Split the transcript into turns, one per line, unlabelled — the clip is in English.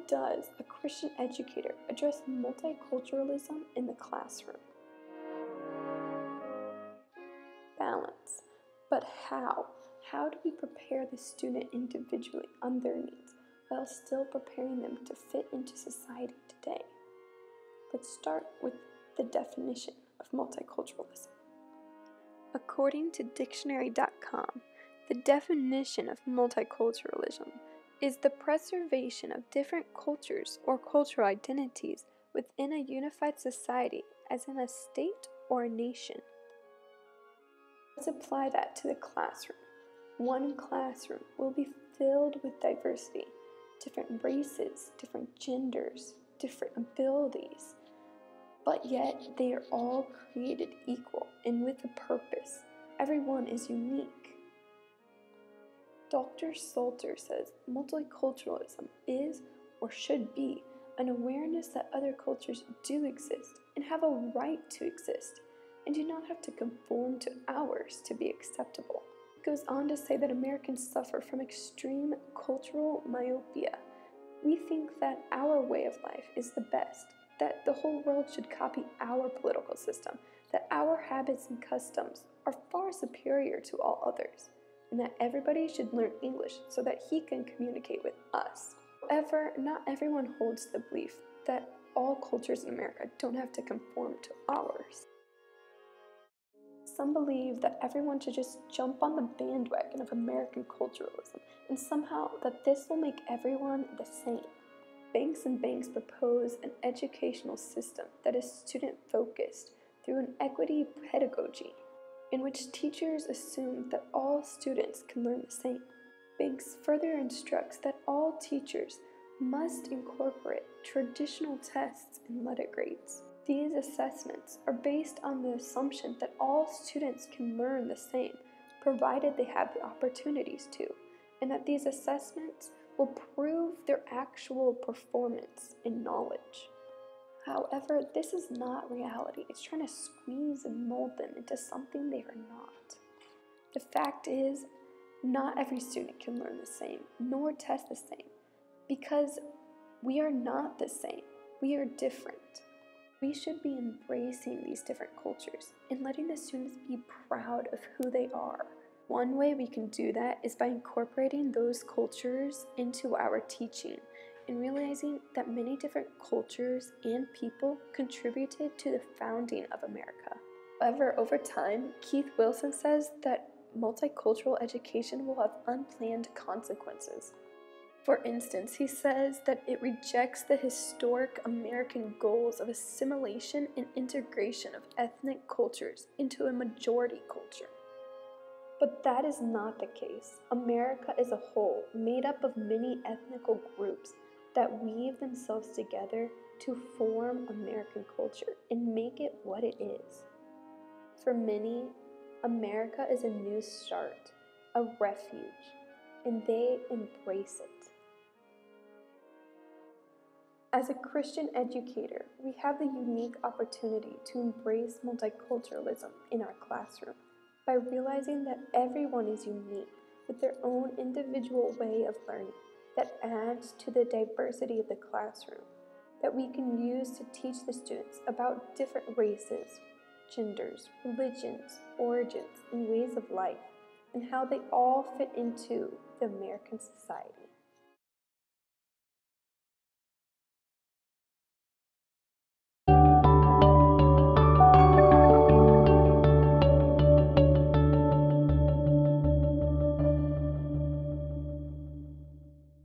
does a Christian educator address multiculturalism in the classroom? Balance. But how? How do we prepare the student individually on their needs while still preparing them to fit into society today? Let's start with the definition of multiculturalism. According to dictionary.com, the definition of multiculturalism is the preservation of different cultures or cultural identities within a unified society, as in a state or a nation. Let's apply that to the classroom. One classroom will be filled with diversity, different races, different genders, different abilities, but yet they are all created equal and with a purpose. Everyone is unique. Dr. Salter says multiculturalism is, or should be, an awareness that other cultures do exist and have a right to exist, and do not have to conform to ours to be acceptable. It goes on to say that Americans suffer from extreme cultural myopia. We think that our way of life is the best, that the whole world should copy our political system, that our habits and customs are far superior to all others, and that everybody should learn English so that he can communicate with us. However, not everyone holds the belief that all cultures in America don't have to conform to ours. Some believe that everyone should just jump on the bandwagon of American culturalism, and somehow that this will make everyone the same. Banks and Banks propose an educational system that is student-focused through an equity pedagogy, in which teachers assume that all students can learn the same. Banks further instructs that all teachers must incorporate traditional tests and letter grades. These assessments are based on the assumption that all students can learn the same, provided they have the opportunities to, and that these assessments will prove their actual performance and knowledge. However, this is not reality. It's trying to squeeze and mold them into something they are not. The fact is, not every student can learn the same, nor test the same, because we are not the same. We are different. We should be embracing these different cultures and letting the students be proud of who they are. One way we can do that is by incorporating those cultures into our teaching and realizing that many different cultures and people contributed to the founding of America. However, over time, Keith Wilson says that multicultural education will have unplanned consequences. For instance, he says that it rejects the historic American goals of assimilation and integration of ethnic cultures into a majority culture. But that is not the case. America is a whole, made up of many ethnical groups that weave themselves together to form American culture and make it what it is. For many, America is a new start, a refuge, and they embrace it. As a Christian educator, we have the unique opportunity to embrace multiculturalism in our classroom by realizing that everyone is unique with their own individual way of learning that adds to the diversity of the classroom, that we can use to teach the students about different races, genders, religions, origins, and ways of life, and how they all fit into the American society.